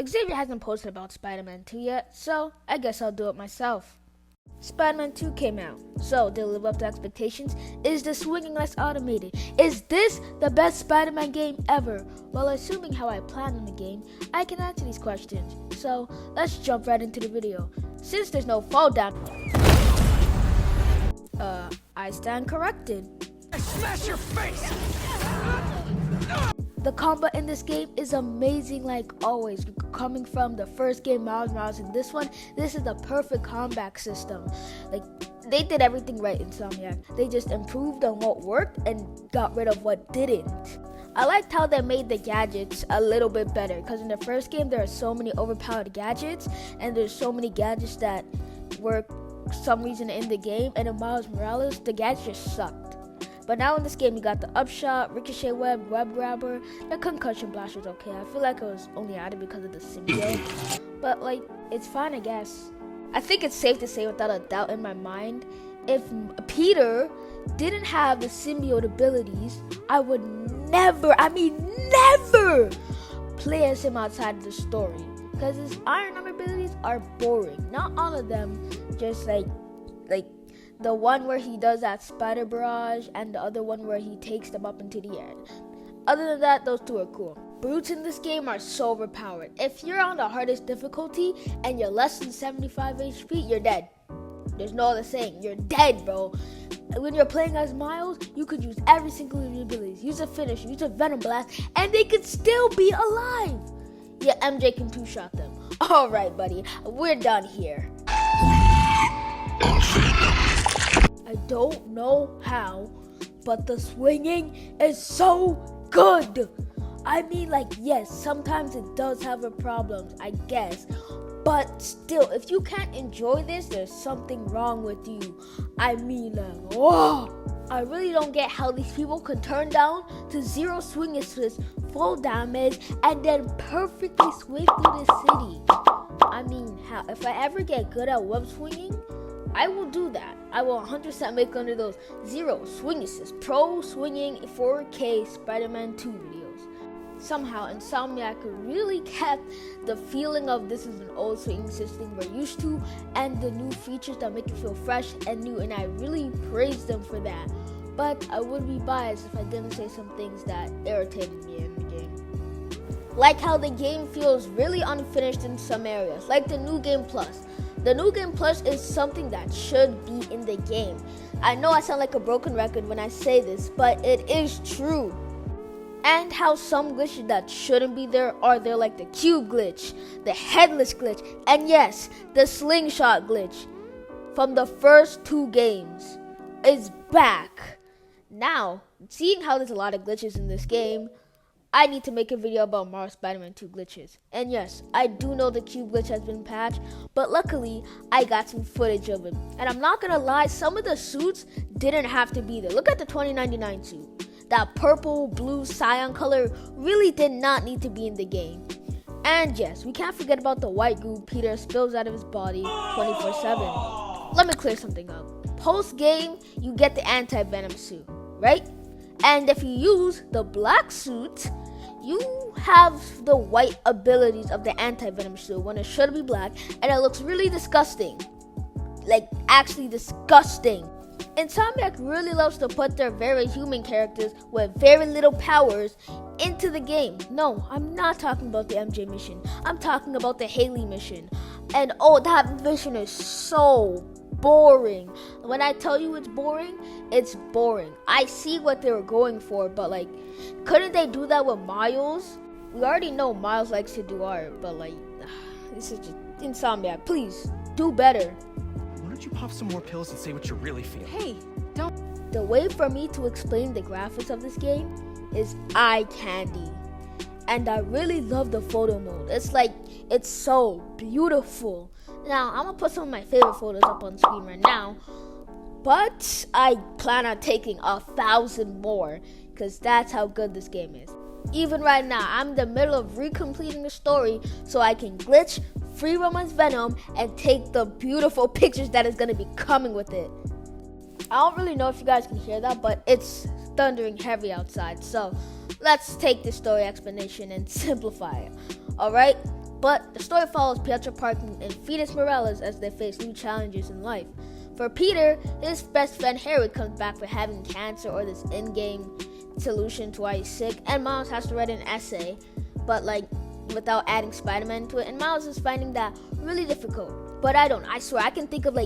Xavier hasn't posted about Spiderman 2 yet, so I guess I'll do it myself. Spiderman 2 came out, so did it live up to expectations? Is the swinging less automated? Is this the best Spider-Man game ever? Well, assuming how I plan on the game, I can answer these questions. So let's jump right into the video. Since there's no fall down, I stand corrected. I smash your face! The combat in this game is amazing like always. Coming from the first game, Miles Morales, and this one, this is the perfect combat system. Like, they did everything right in Insomniac. They just improved on what worked and got rid of what didn't. I liked how they made the gadgets a little bit better, because in the first game there are so many overpowered gadgets, and there's so many gadgets that work some reason in the game, and in Miles Morales, the gadgets just sucked. But now in this game, you got the upshot, ricochet web, web grabber, the concussion blast was okay. I feel like it was only added because of the symbiote, but like, it's fine, I guess. I think it's safe to say without a doubt in my mind, if Peter didn't have the symbiote abilities, I would never play as him outside of the story. Because his Iron Arm abilities are boring. Not all of them, just like the one where he does that spider barrage and the other one where he takes them up into the air. Other than that, those two are cool. Brutes in this game are so overpowered. If you're on the hardest difficulty and you're less than 75 HP, you're dead. There's no other saying. You're dead, bro. When you're playing as Miles, you could use every single of your abilities. Use a finish, use a Venom Blast, and they could still be alive. Yeah, MJ can two-shot them. Alright, buddy. We're done here. I don't know how, but the swinging is so good. I mean, like, yes, sometimes it does have a problem, I guess. But still, if you can't enjoy this, there's something wrong with you. I mean, like, whoa. I really don't get how these people can turn down to 0 swing assists, full damage, and then perfectly swing through the city. I mean, how? If I ever get good at web swinging, I will do that. I will 100% make under those 0 swing assists, pro swinging 4K Spider-Man 2 videos. Somehow, Insomniac really kept the feeling of this is an old swinging system we're used to, and the new features that make it feel fresh and new, and I really praise them for that. But I would be biased if I didn't say some things that irritated me in the game. Like how the game feels really unfinished in some areas, like the New Game Plus. The New Game Plus is something that should be in the game. I know I sound like a broken record when I say this, but it is true. And how some glitches that shouldn't be there are there, like the cube glitch, the headless glitch, and yes, the slingshot glitch from the first 2 games is back. Now, seeing how there's a lot of glitches in this game, I need to make a video about Marvel Spider-Man 2 glitches. And yes, I do know the cube glitch has been patched, but luckily, I got some footage of it. And I'm not gonna lie, some of the suits didn't have to be there. Look at the 2099 suit. That purple, blue, cyan color really did not need to be in the game. And yes, we can't forget about the white goo Peter spills out of his body 24/7. Let me clear something up. Post-game, you get the anti-venom suit, right? And if you use the black suit, you have the white abilities of the anti-venom suit when it should be black, and it looks really disgusting. Like, actually disgusting. Insomniac really loves to put their very human characters with very little powers into the game. No, I'm not talking about the MJ mission. I'm talking about the Haley mission. And oh, that mission is so boring. When I tell you it's boring, it's boring. I see what they were going for, but like, couldn't they do that with Miles? We already know Miles likes to do art, but like, this is just Insomniac. Please, do better. Why don't you pop some more pills and say what you really feel? Hey, don't. The way for me to explain the graphics of this game is eye candy. And I really love the photo mode. It's like, it's so beautiful. Now, I'm gonna put some of my favorite photos up on screen right now, but I plan on taking 1,000 more, because that's how good this game is. Even right now, I'm in the middle of recompleting the story so I can glitch, free Roman's Venom, and take the beautiful pictures that is gonna be coming with it. I don't really know if you guys can hear that, but it's thundering heavy outside, so let's take the story explanation and simplify it. Alright? But the story follows Pietro Parker and Felix Morales as they face new challenges in life. For Peter, his best friend Harry comes back for having cancer or this in-game solution to why he's sick, and Miles has to write an essay, but without adding Spiderman to it, and Miles is finding that really difficult. But I swear I can think of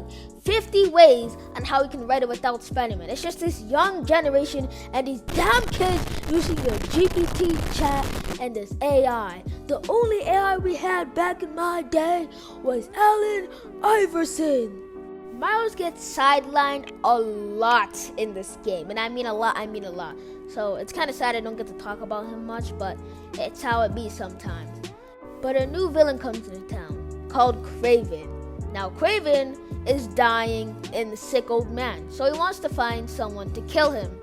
50 ways on how we can write it without Spiderman. It's just this young generation and these damn kids using the GPT chat and this AI. The only AI we had back in my day was Allen Iverson. Miles gets sidelined a lot in this game, and I mean a lot. So it's kind of sad I don't get to talk about him much, but it's how it be sometimes. But a new villain comes into town called Craven. Now Craven is dying in the sick old man, so he wants to find someone to kill him,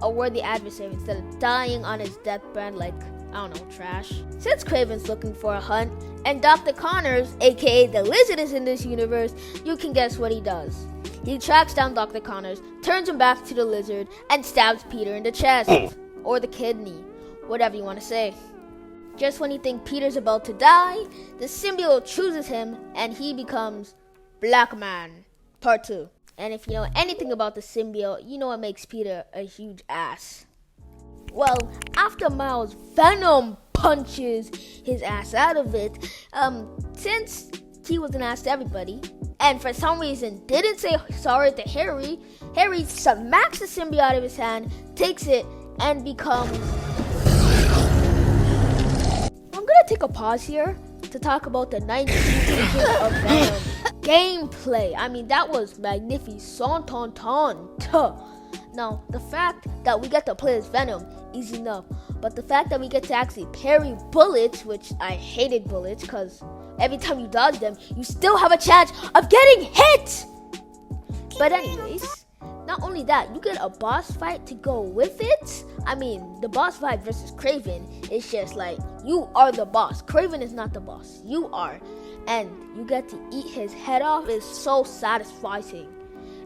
a worthy adversary, instead of dying on his deathbed like, I don't know, trash. Since Craven's looking for a hunt, and Dr. Connors, aka the Lizard, is in this universe, you can guess what he does. He tracks down Dr. Connors, turns him back to the Lizard, and stabs Peter in the chest, or the kidney, whatever you want to say. Just when you think Peter's about to die, the symbiote chooses him, and he becomes Black Man, Part 2. And if you know anything about the symbiote, you know it makes Peter a huge ass. Well, after Miles Venom punches his ass out of it, since he was an ass to everybody, and for some reason didn't say sorry to Harry, Harry smacks the symbiote out of his hand, takes it, and becomes... I'm gonna take a pause here to talk about the 19 pages of Venom gameplay. I mean, that was magnificent. Now, the fact that we get to play as Venom is enough, but the fact that we get to actually parry bullets, which I hated bullets, because every time you dodge them, you still have a chance of getting hit! But anyways, not only that, you get a boss fight to go with it. I mean, the boss fight versus Craven is just you are the boss. Craven is not the boss. You are. And you get to eat his head off. It's so satisfying.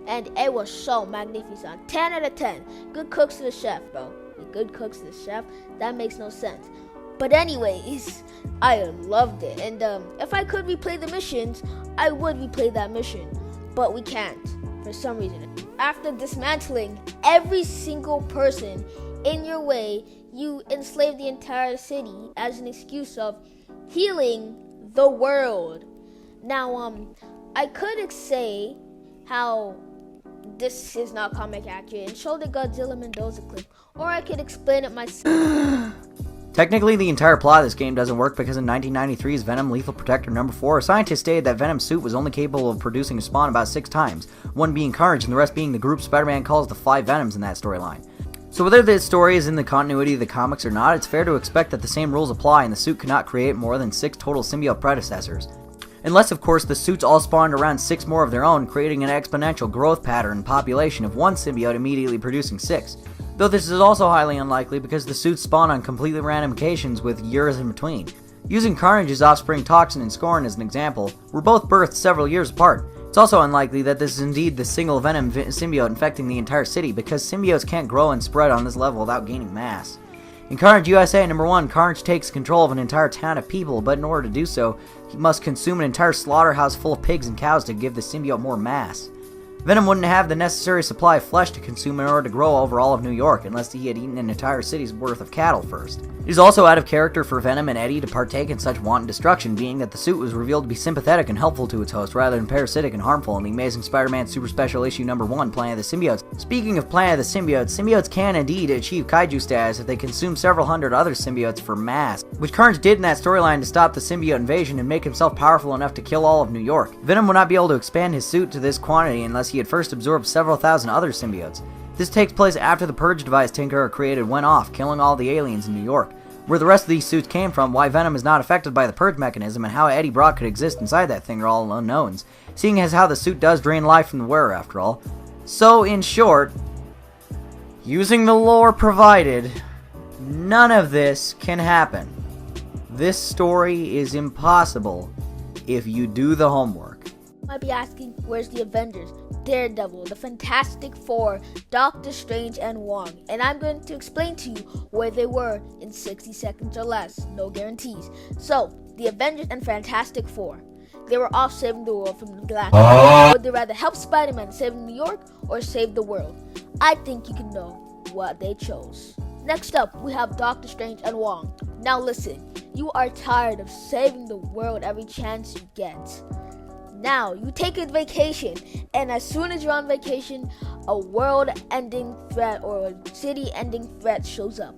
And it was so magnificent. 10 out of 10. Good cooks to the chef, bro. Good cooks to the chef. That makes no sense. But anyways, I loved it. And if I could replay the missions, I would replay that mission. But we can't, for some reason. After dismantling every single person in your way, you enslave the entire city as an excuse of healing the world. Now, I could say how this is not comic accurate and show the Godzilla Mendoza clip, or I could explain it myself. Technically, the entire plot of this game doesn't work because in 1993's Venom Lethal Protector number 4, scientists stated that Venom's suit was only capable of producing a spawn about 6 times, one being Carnage and the rest being the group Spider-Man calls the 5 Venoms in that storyline. So whether this story is in the continuity of the comics or not, it's fair to expect that the same rules apply and the suit cannot create more than 6 total symbiote predecessors. Unless, of course, the suits all spawned around 6 more of their own, creating an exponential growth pattern in population of one symbiote immediately producing 6. Though this is also highly unlikely because the suits spawn on completely random occasions with years in between. Using Carnage's offspring Toxin and Scorn as an example, were both birthed several years apart. It's also unlikely that this is indeed the single Venom symbiote infecting the entire city because symbiotes can't grow and spread on this level without gaining mass. In Carnage USA number 1, Carnage takes control of an entire town of people, but in order to do so, he must consume an entire slaughterhouse full of pigs and cows to give the symbiote more mass. Venom wouldn't have the necessary supply of flesh to consume in order to grow over all of New York unless he had eaten an entire city's worth of cattle first. It is also out of character for Venom and Eddie to partake in such wanton destruction, being that the suit was revealed to be sympathetic and helpful to its host rather than parasitic and harmful in the Amazing Spider-Man Super Special Issue number 1, Planet of the Symbiotes. Speaking of Planet of the Symbiotes, symbiotes can indeed achieve kaiju status if they consume several hundred other symbiotes for mass, which Carnage did in that storyline to stop the symbiote invasion and make himself powerful enough to kill all of New York. Venom would not be able to expand his suit to this quantity unless he had first absorbed several thousand other symbiotes. This takes place after the Purge device Tinkerer created went off, killing all the aliens in New York. Where the rest of these suits came from, why Venom is not affected by the Purge mechanism, and how Eddie Brock could exist inside that thing are all unknowns, seeing as how the suit does drain life from the wearer after all. So, in short, using the lore provided, none of this can happen. This story is impossible if you do the homework. You might be asking, where's the Avengers? Daredevil, the Fantastic Four, Doctor Strange, and Wong. And I'm going to explain to you where they were in 60 seconds or less. No guarantees. So, the Avengers and Fantastic Four. They were off saving the world from the Galactus. Would they rather help Spider-Man save New York or save the world? I think you can know what they chose. Next up, we have Doctor Strange and Wong. Now listen, you are tired of saving the world every chance you get. Now, you take a vacation, and as soon as you're on vacation, a world-ending threat or a city-ending threat shows up.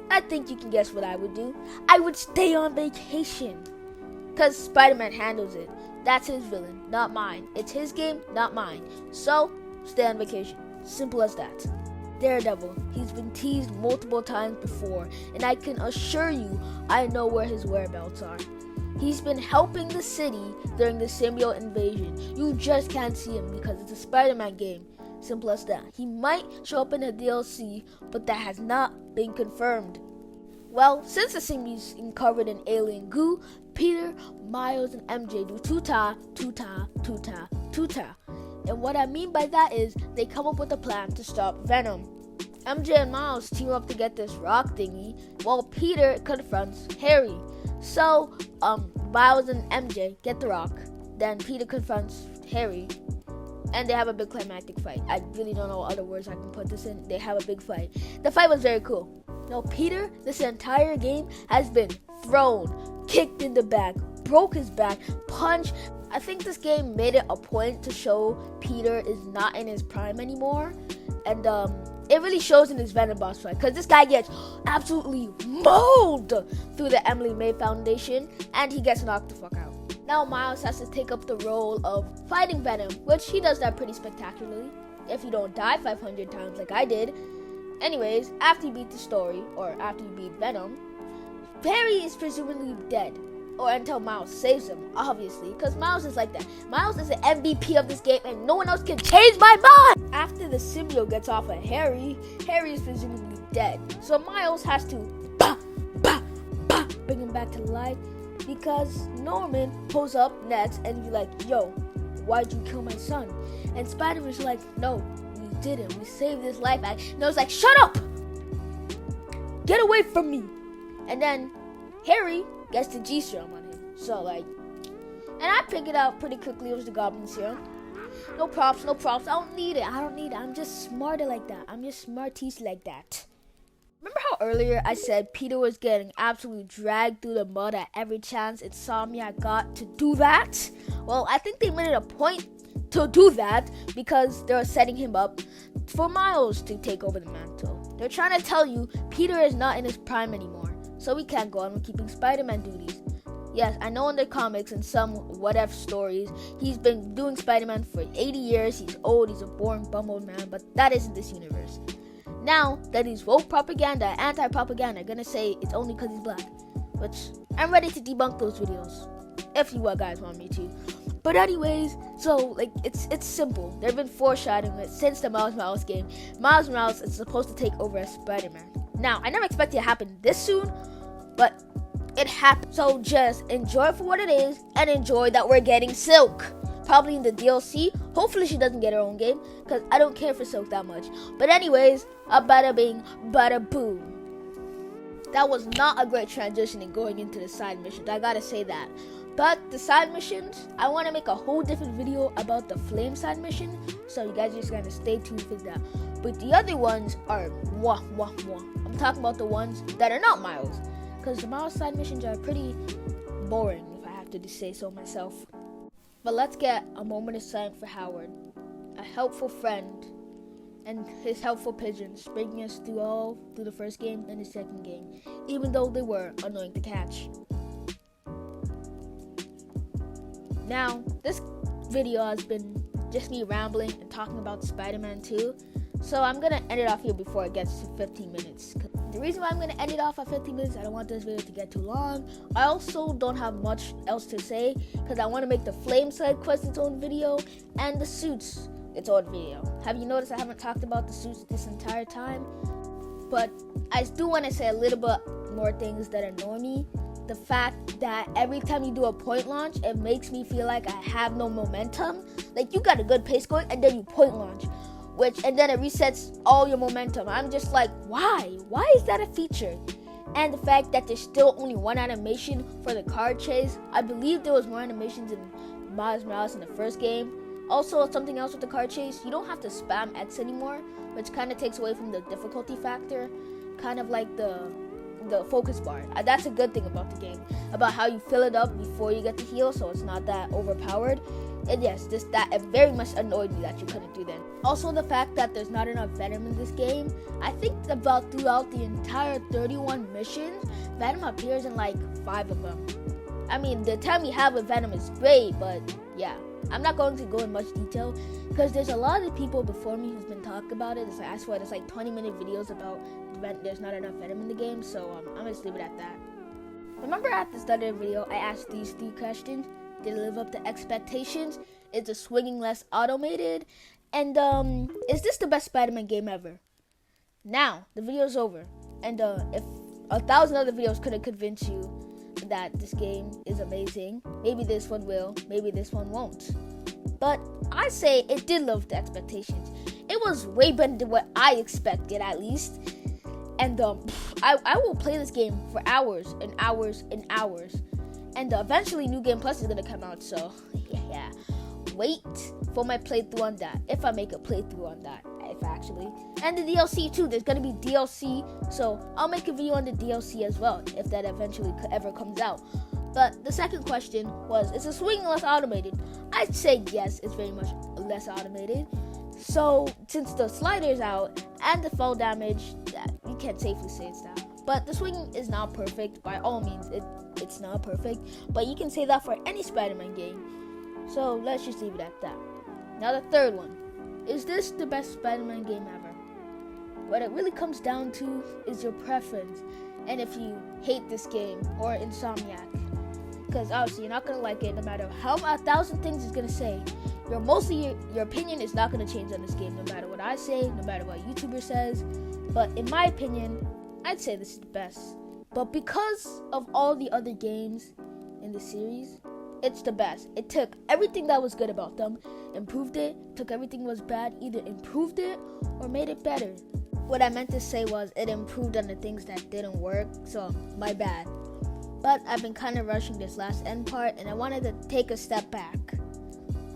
I think you can guess what I would do. I would stay on vacation. Because Spider-Man handles it. That's his villain, not mine. It's his game, not mine. So, stay on vacation. Simple as that. Daredevil, he's been teased multiple times before, and I can assure you, I know where his whereabouts are. He's been helping the city during the symbiote invasion. You just can't see him because it's a Spider-Man game. Simple as that. He might show up in a DLC, but that has not been confirmed. Well, since the symbiote's covered in alien goo, Peter, Miles, and MJ do tuta. And what I mean by that is they come up with a plan to stop Venom. MJ and Miles team up to get this rock thingy, while Peter confronts Harry. So, Miles and MJ get the rock, then Peter confronts Harry, and they have a big climactic fight. I really don't know what other words I can put this in. They have a big fight. The fight was very cool. Now, Peter, this entire game, has been thrown, kicked in the back, broke his back, punched. I think this game made it a point to show Peter is not in his prime anymore. And it really shows in his Venom boss fight, because this guy gets absolutely mauled through the Emily May Foundation, and he gets knocked the fuck out. Now Miles has to take up the role of fighting Venom, which he does that pretty spectacularly, if you don't die 500 times like I did. Anyways, after you beat the story, or after you beat Venom, Harry is presumably dead. Or until Miles saves him, obviously, because Miles is like that. Miles is the MVP of this game, and no one else can change my mind! After the symbiote gets off of Harry, Harry is presumably dead. So Miles has to bring him back to life, because Norman pulls up next and be like, yo, why'd you kill my son? And Spider-Man's like, no, we didn't. We saved his life. And I was like, shut up! Get away from me! And then Harry gets the G serum on him. So, like, and I figured out pretty quickly it was the Goblin serum. No props. I don't need it. I'm just smarter like that. I'm just smarties like that. Remember how earlier I said Peter was getting absolutely dragged through the mud at every chance Insomniac got to do that? Well, I think they made it a point to do that because they were setting him up for Miles to take over the mantle. They're trying to tell you Peter is not in his prime anymore, so we can't go on with keeping Spider-Man duties. Yes, I know in the comics and some what-if stories, he's been doing Spider-Man for 80 years, he's old, he's a boring bum old man, but that isn't this universe. Now that he's woke propaganda, anti-propaganda, gonna say it's only because he's black, which I'm ready to debunk those videos, if you guys want me to. But anyways, so like it's simple. They've been foreshadowing it since the Miles Morales game. Miles Morales is supposed to take over as Spider-Man. Now, I never expected it to happen this soon, but it happened. So just enjoy it for what it is, and enjoy that we're getting Silk. Probably in the DLC. Hopefully she doesn't get her own game, because I don't care for Silk that much. But anyways, a bada bing, bada boom. That was not a great transition in going into the side missions, I gotta say that. But the side missions, I want to make a whole different video about the flame side mission, so you guys just gotta stay tuned for that. But the other ones are mwah. I'm talking about the ones that are not Miles, because the Miles side missions are pretty boring, if I have to say so myself. But let's get a moment of silence for Howard, a helpful friend, and his helpful pigeons, bringing us through the first game and the second game, even though they were annoying to catch. Now, this video has been just me rambling and talking about Spider-Man 2, so I'm gonna end it off here before it gets to 15 minutes. The reason why I'm gonna end it off at 15 minutes, I don't want this video to get too long. I also don't have much else to say, because I want to make the flame side quest its own video, and the suits its own video. Have you noticed I haven't talked about the suits this entire time? But I do want to say a little bit more things that annoy me. The fact that every time you do a point launch, it makes me feel like I have no momentum. Like, you got a good pace going, and then you point launch, and then it resets all your momentum. I'm just like, why? Why is that a feature? And the fact that there's still only one animation for the car chase. I believe there was more animations in Miles Morales in the first game. Also, something else with the car chase, you don't have to spam X anymore, which kind of takes away from the difficulty factor, kind of like the focus bar. That's a good thing about the game, about how you fill it up before you get to heal, so it's not that overpowered. And yes, that it very much annoyed me that you couldn't do that. Also, the fact that there's not enough Venom in this game. I think about throughout the entire 31 missions, Venom appears in like 5 of them. I mean, the time you have with Venom is great, but yeah. I'm not going to go in much detail because there's a lot of people before me who's been talking about it. It's like, I swear there's like 20-minute videos about there's not enough Venom in the game, so I'm going to leave it at that. Remember at the start of the video, I asked these 3 questions. Did it live up to expectations? Is the swinging less automated? And is this the best Spider-Man game ever? Now, the video's over. And if 1,000 other videos could have convinced you that this game is amazing, maybe this one will, maybe this one won't. But I say it did live up to expectations. It was way better than what I expected, at least. And I will play this game for hours and hours and hours. And eventually New Game Plus is going to come out, so yeah. Wait for my playthrough on that, if I make a playthrough on that, if actually. And the DLC too, there's going to be DLC, so I'll make a video on the DLC as well, if that eventually ever comes out. But the second question was, is the swing less automated? I'd say yes, it's very much less automated. So, since the slider's out, and the fall damage, you can't safely say it's that. But the swing is not perfect, by all means, it's not perfect. But you can say that for any Spider-Man game. So, let's just leave it at that. Now the third one. Is this the best Spider-Man game ever? What it really comes down to is your preference. And if you hate this game, or Insomniac. Because obviously you're not going to like it no matter how 1,000 things is going to say. Your opinion is not going to change on this game no matter what I say, no matter what YouTuber says. But in my opinion, I'd say this is the best. But because of all the other games in the series, it's the best. It took everything that was good about them, improved it, took everything that was bad, either improved it or made it better. What I meant to say was it improved on the things that didn't work, so my bad. But I've been kind of rushing this last end part and I wanted to take a step back.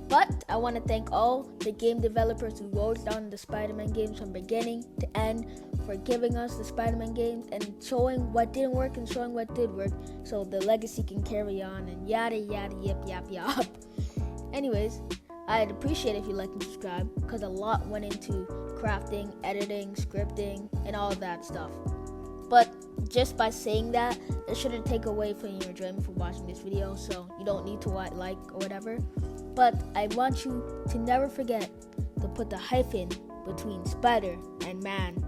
But I want to thank all the game developers who wrote down the Spider-Man games from beginning to end for giving us the Spider-Man games and showing what didn't work and showing what did work so the legacy can carry on and yada yada yap. Anyways, I'd appreciate it if you like and subscribe because a lot went into crafting, editing, scripting, and all of that stuff. But just by saying that, it shouldn't take away from your enjoyment for watching this video, so you don't need to like or whatever. But I want you to never forget to put the hyphen between Spider and Man.